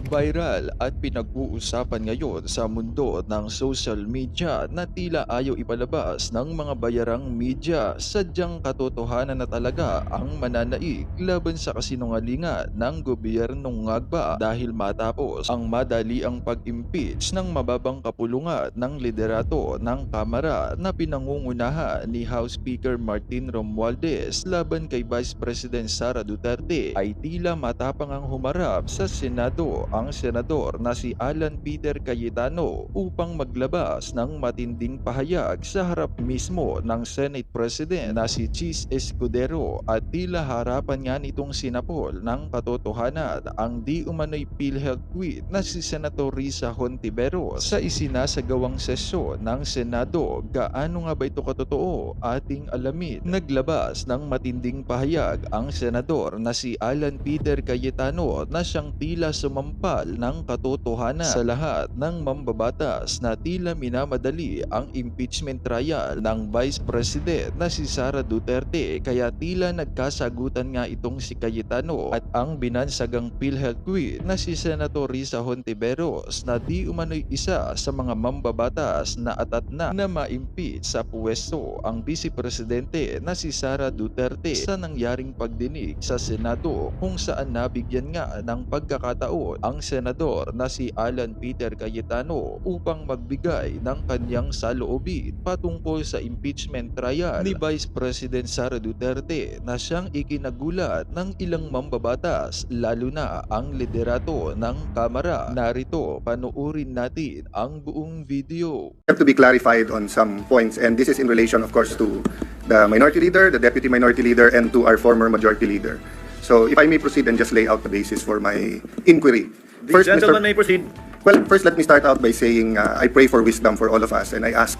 Viral at pinag-uusapan ngayon sa mundo ng social media na tila ayaw ipalabas ng mga bayarang media. Sadyang katotohanan na talaga ang mananaig laban sa kasinungalingan ng gobyernong ngagba dahil matapos ang madaliang pag-impeach ng mababang kapulungan ng liderato ng Kamara na pinangungunahan ni House Speaker Martin Romualdez laban kay Vice President Sara Duterte ay tila matapang ang humarap sa Senado ang senador na si Alan Peter Cayetano upang maglabas ng matinding pahayag sa harap mismo ng Senate President na si Chis Escudero at tila harapan nga nitong Sinapol ng katotohanan ang di umano'y PhilHealth tweet na si Senator Risa Hontiveros sa isinasagawang sesyon ng Senado. Gaano nga ba ito katotoo? Ating alamin. Naglabas ng matinding pahayag ang senador na si Alan Peter Cayetano na siyang tila sumampa ng katotohanan sa lahat ng mambabatas na tila minamadali ang impeachment trial ng Vice President na si Sara Duterte, kaya tila nagkasagutan nga itong si Cayetano at ang binansagang PhilHealth tweet na si Senator Risa Hontiveros na di umano'y isa sa mga mambabatas na atat na ma-impeach sa pwesto ang Vice Presidente na si Sara Duterte sa nangyaring pagdinig sa Senado kung saan nabigyan nga ng pagkakataon ang senador na si Alan Peter Cayetano upang magbigay ng kanyang saloobin patungkol sa impeachment trial ni Vice President Sara Duterte na siyang ikinagulat ng ilang mambabatas lalo na ang liderato ng Kamara. Narito, panuorin natin ang buong video. Have to be clarified on some points, and this is in relation, of course, to the minority leader, the deputy minority leader, and to our former majority leader. So, if I may proceed and just lay out the basis for my inquiry. The gentleman may proceed. Well, first let me start out by saying I pray for wisdom for all of us, and I ask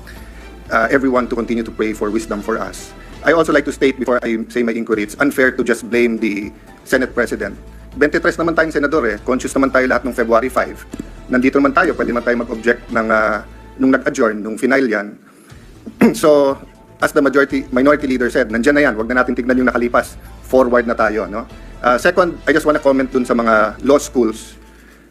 everyone to continue to pray for wisdom for us. I also like to state before I say my inquiry, it's unfair to just blame the Senate President. 23 naman tayong senador conscious naman tayo lahat ng February 5. Nandito naman tayo, pwede naman tayo mag-object ng, nung nag-adjourn, nung final yan. So, as the minority leader said, nandyan na yan, wag na natin tignan yung nakalipas, forward na tayo. No? Second, I just want to comment dun sa mga law schools.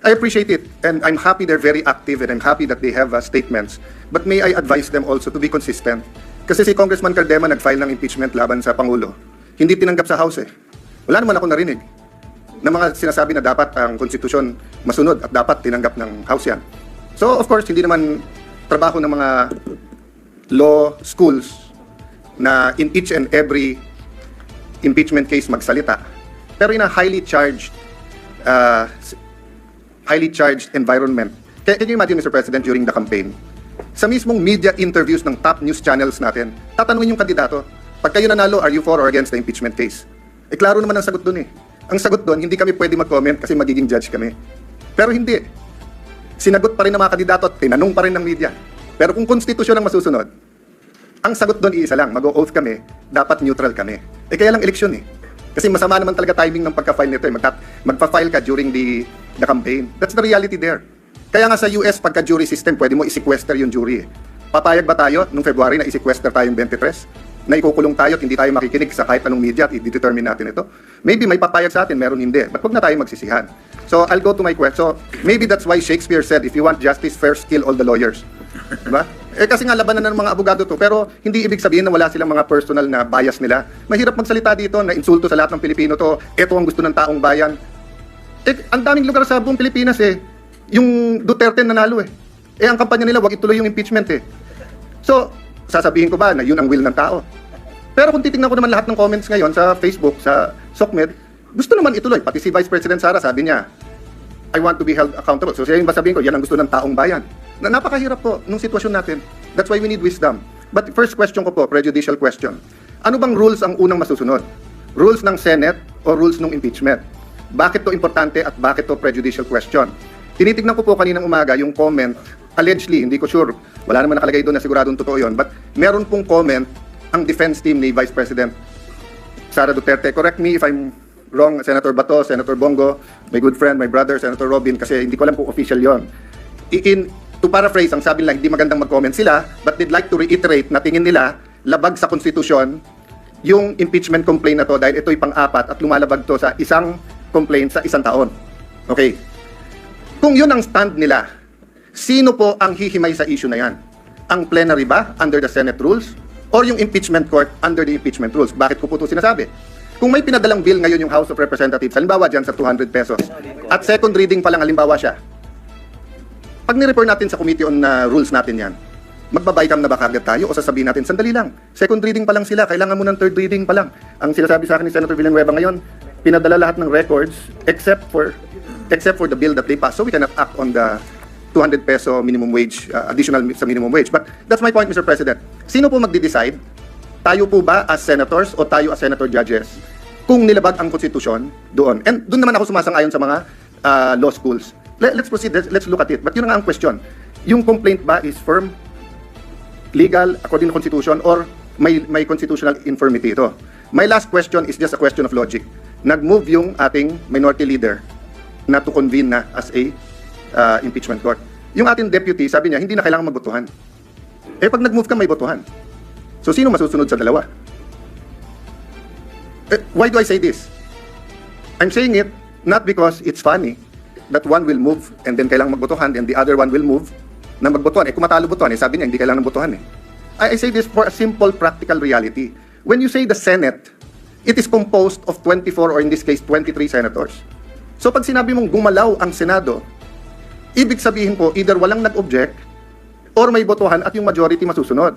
I appreciate it, and I'm happy they're very active, and I'm happy that they have statements. But may I advise them also to be consistent? Kasi si Congressman Caldema nag-file ng impeachment laban sa Pangulo. Hindi tinanggap sa House Wala naman ako narinig na mga sinasabi na dapat ang konstitusyon masunod at dapat tinanggap ng House yan. So, of course, hindi naman trabaho ng mga law schools na in each and every impeachment case magsalita. Pero in a highly charged environment. Can you imagine, Mr. President, during the campaign, sa mismong media interviews ng top news channels natin, tatanungin yung kandidato, pag kayo nanalo, are you for or against the impeachment case? Klaro naman ang sagot doon Ang sagot doon, hindi kami pwede mag-comment kasi magiging judge kami. Pero hindi. Sinagot pa rin ng mga kandidato at tinanong pa rin ng media. Pero kung konstitusyon ang masusunod, ang sagot doon iisa lang, mag-o-oath kami, dapat neutral kami. Kaya lang eleksyon Kasi masama naman talaga timing ng pagka-file nito Magpa-file ka during the campaign. That's the reality there. Kaya nga sa US, pagka-jury system, pwede mo i-sequester yung jury Papayag ba tayo nung February na i-sequester tayong 23? Na ikukulong tayo at hindi tayo makikinig sa kahit anong media at i-determine natin ito? Maybe may papayag sa atin, meron hindi. But huwag na tayo magsisihan. So, I'll go to my question. So, maybe that's why Shakespeare said, if you want justice, first kill all the lawyers. Diba? Kasi nga labanan ng mga abogado to, pero hindi ibig sabihin na wala silang mga personal na bias nila. Mahirap magsalita dito na insulto sa lahat ng Pilipino to, eto ang gusto ng taong bayan. Ang daming lugar sa buong Pilipinas yung Duterte nanalo ang kampanya nila, wag ituloy yung impeachment So, sasabihin ko ba na yun ang will ng tao? Pero kung titingnan ko naman lahat ng comments ngayon sa Facebook, sa SOCMED, gusto naman ituloy. Pati si Vice President Sara, sabi niya, I want to be held accountable. So siya yung sabihin ko, yan ang gusto ng taong bayan. Napakahirap po nung sitwasyon natin. That's why we need wisdom. But first question ko po, prejudicial question. Ano bang rules ang unang masusunod? Rules ng Senate o rules ng impeachment? Bakit to importante at bakit to prejudicial question? Tinitignan ko po kaninang umaga yung comment, allegedly, hindi ko sure, wala naman nakalagay doon na siguradong totoo yun, but meron pong comment ang defense team ni Vice President Sara Duterte. Correct me if I'm wrong, Senator Bato, Senator Bongo, my good friend, my brother, Senator Robin, kasi hindi ko alam kung official yon. To paraphrase, ang sabi nila, hindi magandang mag-comment sila, but they'd like to reiterate na tingin nila, labag sa konstitusyon, yung impeachment complaint na to dahil ito'y pang-apat at lumalabag to sa isang complaint sa isang taon. Okay. Kung yun ang stand nila, sino po ang hihimay sa issue na yan? Ang plenary ba under the Senate rules? Or yung impeachment court under the impeachment rules? Bakit ko po ito sinasabi? Kung may pinadalang bill ngayon yung House of Representatives, halimbawa dyan sa 200 pesos, at second reading pa lang halimbawa siya, pag ni-report natin sa Committee on Rules natin yan, magbabaytam na ba kagad tayo o sasabihin natin, sandali lang, second reading pa lang sila, kailangan mo ng third reading pa lang. Ang sinasabi sa akin ni Senator Villanueva ngayon, pinadala lahat ng records except for the bill that they passed. So we cannot act on the 200 peso minimum wage, additional sa minimum wage. But that's my point, Mr. President. Sino po magde-decide? Tayo po ba as senators o tayo as senator judges kung nilabag ang konstitusyon doon? And doon naman ako sumasang-ayon sa mga law schools. Let's proceed, let's look at it. But yun nga ang question. Yung complaint ba is firm, legal, according to constitution, or may constitutional infirmity ito? My last question is just a question of logic. Nag-move yung ating minority leader na to convene na as a impeachment court. Yung ating deputy, sabi niya, hindi na kailangan magbotohan. Eh pag nag-move ka, may botohan. So sino masusunod sa dalawa? Why do I say this? I'm saying it not because it's funny that one will move and then kailangan magbotohan and the other one will move na magbotohan. Kung matalo botohan, sabi niya, hindi kailangan ng botohan. I say this for a simple practical reality. When you say the Senate, it is composed of 24 or in this case, 23 senators. So pag sinabi mong gumalaw ang Senado, ibig sabihin po, either walang nag-object or may botohan at yung majority masusunod.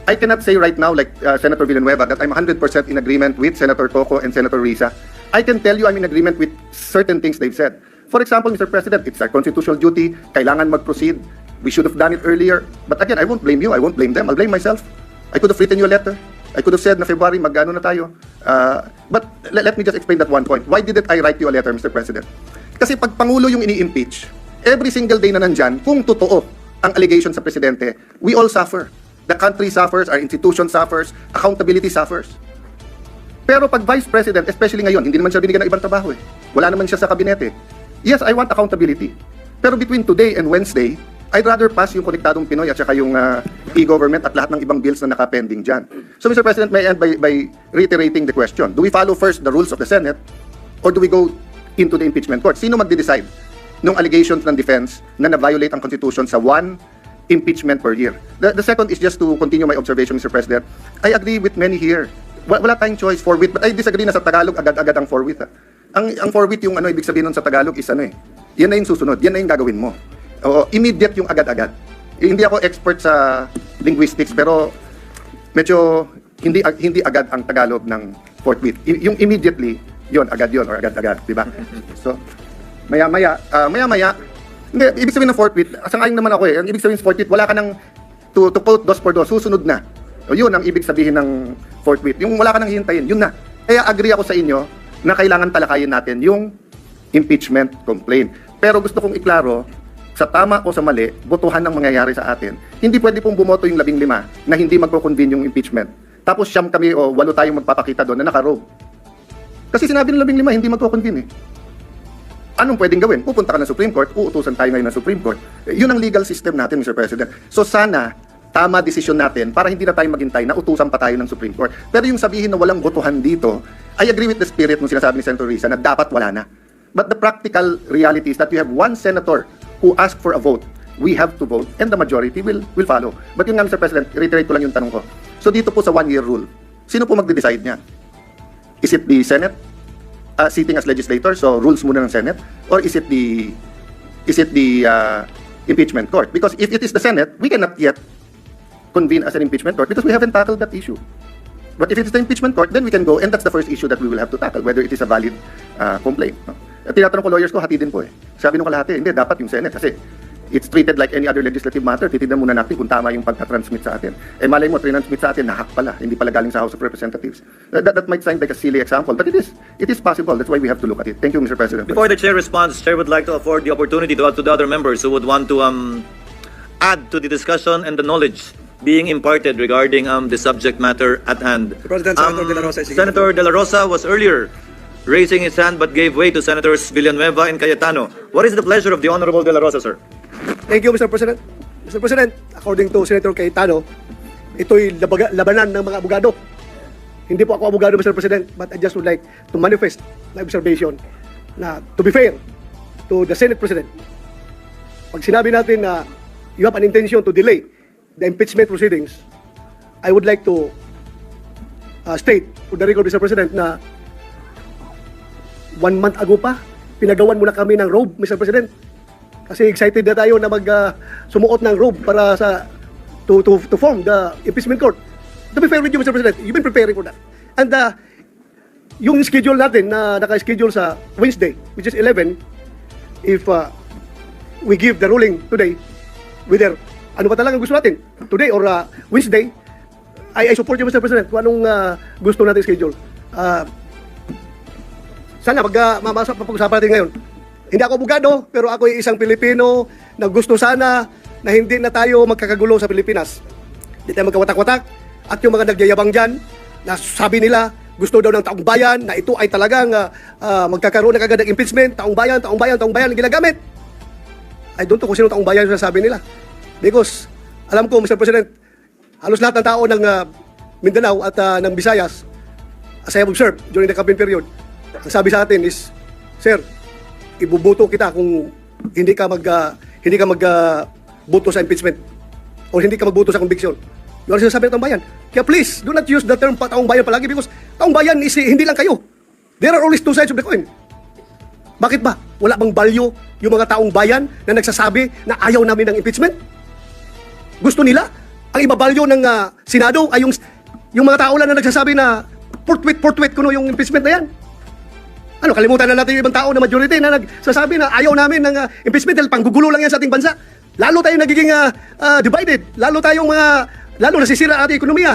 I cannot say right now, like Senator Villanueva, that I'm 100% in agreement with Senator Coco and Senator Risa. I can tell you I'm in agreement with certain things they've said. For example, Mr. President, it's our constitutional duty, kailangan mag-proceed. We should have done it earlier. But again, I won't blame you, I won't blame them, I'll blame myself. I could have written you a letter. I could have said na February, magkano na tayo. But let me just explain that one point. Why didn't I write you a letter, Mr. President? Kasi pag Pangulo yung ini-impeach, every single day na nandyan, kung totoo ang allegation sa Presidente, we all suffer. The country suffers, our institution suffers, accountability suffers. Pero pag Vice President, especially ngayon, hindi naman siya binigyan ng ibang trabaho eh. Wala naman siya sa kabinete. Yes, I want accountability. Pero between today and Wednesday, I'd rather pass yung Konektadong Pinoy at saka yung e-government at lahat ng ibang bills na nakapending dyan. So Mr. President, may I end by reiterating the question. Do we follow first the rules of the Senate or do we go into the impeachment court? Sino magde-decide nung allegations ng defense na na-violate ang Constitution sa one impeachment per year? The second is just to continue my observation, Mr. President. I agree with many here. Wala tayong choice, forthwith. But I disagree na sa Tagalog, agad-agad ang forthwith. Ang forthwith yung ibig sabihin nun sa Tagalog is yan na yung susunod, yan na yung gagawin mo. O, immediate yung agad-agad. Hindi ako expert sa linguistics, pero medyo hindi agad ang Tagalog ng forthwith. Yung immediately, yon agad yon or agad-agad, di ba? So, maya-maya, hindi, ibig sabihin ng forthwith, sangayon naman ako ang ibig sabihin ng forthwith, wala ka nang to quote dos por dos, susunod na. O yun ang ibig sabihin ng forthwith. Yung wala ka nang hihintayin, yun na. Kaya agree ako sa inyo na kailangan talakayin natin yung impeachment complaint. Pero gusto kong iklaro, sa tama o sa mali, botohan ng mangyayari sa atin. Hindi pwede pong bumoto yung 15 na hindi magko-convene yung impeachment. Tapos siyam kami o 8 tayong magpapakita doon na naka-robe. Kasi sinabi ng 15, hindi magko-convene eh. Anong pwedeng gawin? Pupunta ka ng Supreme Court, uutusan tayo ngayon ng Supreme Court. Yun ang legal system natin, Mr. President. So sana, tama desisyon natin para hindi na tayo maghintay na utusan pa tayo ng Supreme Court. Pero yung sabihin na walang botohan dito, I agree with the spirit ng sinasabi ni Senator Risa na dapat wala na. But the practical reality is that we have one senator who ask for a vote, we have to vote, and the majority will follow. But yun nga, Mr. President, reiterate ko lang yung tanong ko. So dito po sa one-year rule, sino po magde-decide niyan? Is it the Senate sitting as legislator, so rules muna ng Senate? Or is it the impeachment court? Because if it is the Senate, we cannot yet convene as an impeachment court because we haven't tackled that issue. But if it is the impeachment court, then we can go, and that's the first issue that we will have to tackle, whether it is a valid complaint. No? At tinatanong ko lawyers ko, hati din po eh. Sabi nung kalahati, hindi, dapat yung Senate kasi it's treated like any other legislative matter. Titignan muna natin kung tama yung pagka-transmit sa atin. Eh malay mo, transmit sa atin, nahack pala, hindi pala galing sa House of Representatives. That might sound like a silly example, but it is possible. That's why we have to look at it. Thank you, Mr. President. Before the chair responds, chair would like to afford the opportunity to the other members who would want to add to the discussion and the knowledge being imparted regarding the subject matter at hand. President, Senator De La Rosa. Senator De La Rosa was earlier raising his hand but gave way to Senators Villanueva and Cayetano. What is the pleasure of the Honorable De La Rosa, sir? Thank you, Mr. President. Mr. President, according to Senator Cayetano, ito'y labanan ng mga abogado. Hindi po ako abogado, Mr. President, but I just would like to manifest my observation na to be fair to the Senate President, pag sinabi natin na you have an intention to delay the impeachment proceedings, I would like to state for the record, Mr. President, na 1 month ago pa, pinagawan muna kami ng robe, Mr. President. Kasi excited na tayo na sumuot ng robe para to form the impeachment court. To be fair with you, Mr. President, you've been preparing for that. And yung schedule natin na naka-schedule sa Wednesday, which is 11, if we give the ruling today, whether ano ba talagang gusto natin, today or Wednesday, I support you, Mr. President, kung anong gusto natin schedule. Sana mapag-usapan natin ngayon. Hindi ako abogado, pero ako ay isang Pilipino na gusto sana na hindi na tayo magkakagulo sa Pilipinas. Hindi tayo magkawatak-watak. At yung mga nagyayabang dyan, na sabi nila, gusto daw ng taong bayan, na ito ay talagang magkakaroon na kagad ng impeachment, taong bayan ang ginagamit. I don't know kung sino taong bayan yung sabi nila. Because, alam ko, Mr. President, halos lahat ng tao ng Mindanao at ng Visayas, as I have observed during the campaign period, ang sabi sa atin is, Sir, ibubuto kita kung hindi ka magboto sa impeachment o hindi ka magboto sa conviction. Yun ang sinasabi ng taong bayan. Kaya please, do not use the term taong bayan palagi because taong bayan is hindi lang kayo. There are always two sides of the coin. Bakit ba? Wala bang value yung mga taong bayan na nagsasabi na ayaw namin ng impeachment? Gusto nila? Ang iba-value ng Senado ay yung mga tao lang na nagsasabi na portwit kuno yung impeachment na yan. Ano, kalimutan na natin yung ibang tao na majority na nagsasabi na ayaw namin ng impeachment dahil panggugulo lang yan sa ating bansa. Lalo tayong nagiging divided. Lalo nasisira ang ating ekonomiya.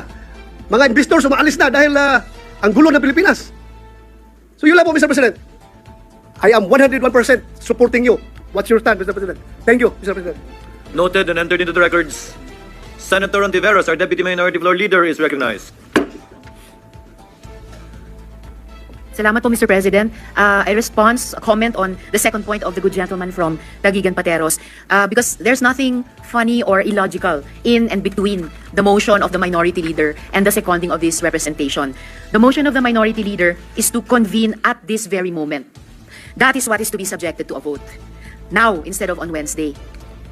Mga investors umaalis na dahil ang gulo ng Pilipinas. So yun lang po, Mr. President. I am 101% supporting you. What's your stand, Mr. President? Thank you, Mr. President. Noted and entered into the records. Senator HONTIVEROS, our Deputy Minority Floor Leader, is recognized. Salamat po, Mr. President. I comment on the second point of the good gentleman from Taguigan Pateros because there's nothing funny or illogical in and between the motion of the minority leader and the seconding of this representation. The motion of the minority leader is to convene at this very moment. That is what is to be subjected to a vote. Now, instead of on Wednesday.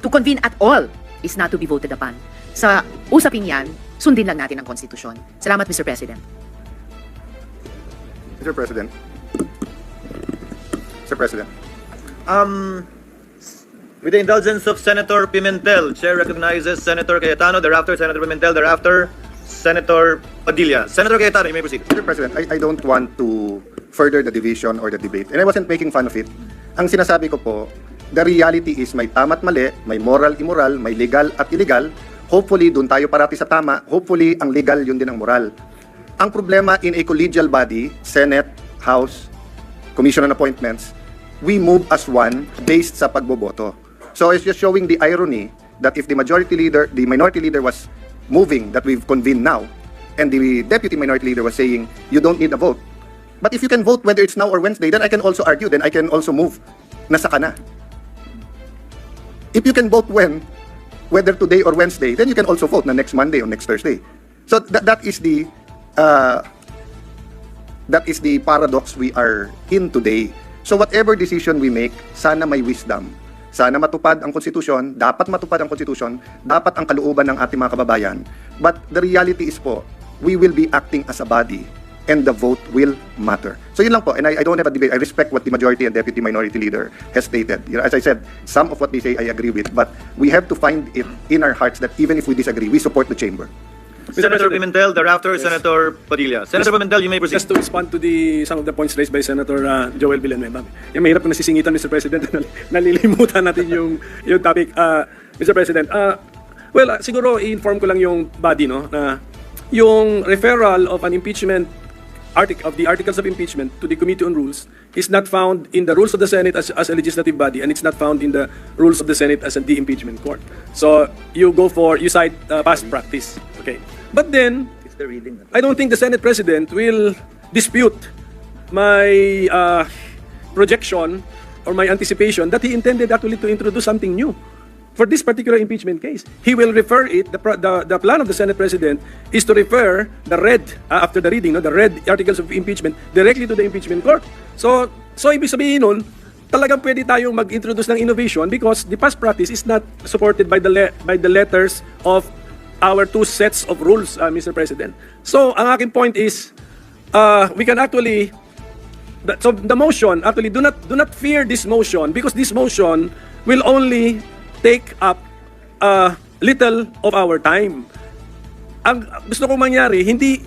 To convene at all is not to be voted upon. Sa usapin yan, sundin lang natin ang konstitusyon. Salamat, Mr. President. Mr. President. Mr. President. With the indulgence of Senator Pimentel, Chair recognizes Senator Cayetano, thereafter Senator Pimentel, thereafter Senator Padilla. Senator Cayetano, you may proceed. Mr. President, I don't want to further the division or the debate. And I wasn't making fun of it. Ang sinasabi ko po, the reality is may tama at mali, may moral, immoral, may legal at illegal. Hopefully, doon tayo parati sa tama. Hopefully, ang legal, yun din ang moral. Ang problema in a collegial body, Senate, House, Commission on Appointments, we move as one based sa pagboboto. So it's just showing the irony that if the minority leader was moving that we've convened now, and the deputy minority leader was saying, you don't need a vote. But if you can vote whether it's now or Wednesday, then I can also argue, then I can also move. Nasa ka na. If you can vote whether today or Wednesday, then you can also vote na next Monday or next Thursday. So that is the paradox we are in today. So whatever decision we make, sana may wisdom. Sana matupad ang konstitusyon, dapat matupad ang konstitusyon, dapat ang kalooban ng ating mga kababayan. But the reality is po, we will be acting as a body and the vote will matter. So yun lang po, and I don't have a debate. I respect what the majority and deputy minority leader has stated. You know, as I said, some of what they say I agree with, but we have to find it in our hearts that even if we disagree, we support the chamber. Senator Pimentel, thereafter Senator Padilla. Senator Pimentel, you may proceed. Just to respond to some of the points raised by Senator Joel Villanueva. Yung mahirap na nasisingitan, Mr. President, nalilimutan natin yung topic. Mr. President, siguro i-inform ko lang yung body, no, na yung referral of an impeachment of the articles of impeachment to the Committee on Rules is not found in the rules of the Senate as a legislative body, and it's not found in the rules of the Senate as the impeachment court. So you cite past practice. Okay. But then, I don't think the Senate President will dispute my projection or my anticipation that he intended actually to introduce something new for this particular impeachment case. He will refer it, the plan of the Senate President is to refer the after the reading, the read articles of impeachment directly to the impeachment court. So ibig sabihin nun, talagang pwede tayong mag-introduce ng innovation because the past practice is not supported by the letters of our two sets of rules, Mr. President. So, ang aking point is, we can actually, so the motion, actually, do not fear this motion because this motion will only take up little of our time. Ang gusto kong mangyari, hindi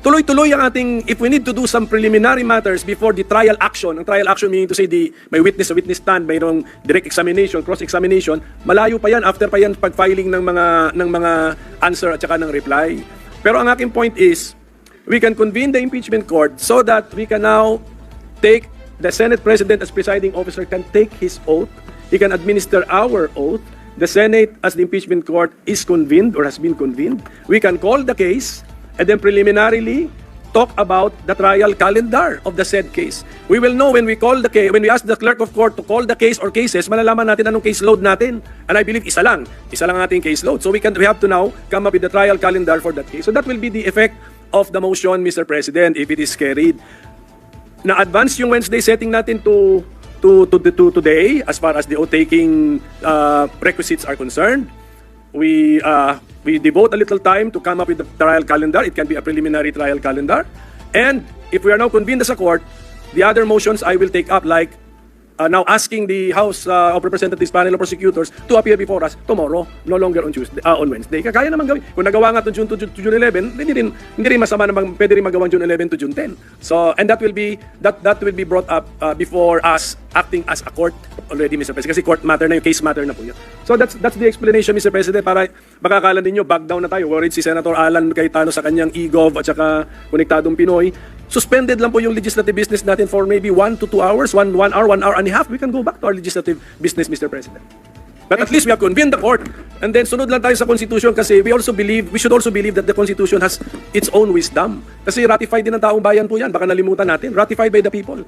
tuloy-tuloy ang ating, if we need to do some preliminary matters before the trial action, ang trial action meaning to say may witness, a witness stand, mayroong direct examination, cross-examination, malayo pa yan, after pa yan pag-filing ng mga answer at saka ng reply. Pero ang aking point is, we can convene the impeachment court so that we can now take, the Senate President as presiding officer can take his oath, he can administer our oath, the Senate as the impeachment court is convened or has been convened, we can call the case, and then preliminarily talk about the trial calendar of the said case. We will know when we call the case, when we ask the clerk of court to call the case or cases, malalaman natin anong case load natin. And I believe isa lang ang ating case load. So we have to now come up with the trial calendar for that case. So that will be the effect of the motion, Mr. President, if it is carried. Na-advance yung Wednesday setting natin to today as far as the oath-taking requisites are concerned. We devote a little time to come up with the trial calendar. It can be a preliminary trial calendar. And if we are now convened as a court, the other motions I will take up, like now asking the House of Representatives panel of prosecutors to appear before us tomorrow, no longer on Wednesday. Kaya naman gawin. Kung nagawa nga to June 11, hindi rin masama naman, pwede rin magawang June 11 to June 10. So, and that will be brought up before us acting as a court already, Mr. President. Kasi court matter na yung case matter na po yun. So that's the explanation, Mr. President, para baka akala ninyo back down na tayo. Worried si Senator Alan Cayetano sa kanyang e-gov at saka konektadong Pinoy. Suspended lang po yung legislative business natin for maybe 1 to 2 hours, 1 hour and a half. We can go back to our legislative business, Mr. President. But at least we have convened the court. And then sunod lang tayo sa Constitution kasi we should also believe that the Constitution has its own wisdom. Kasi ratified din ng taong bayan po yan. Baka nalimutan natin. Ratified by the people.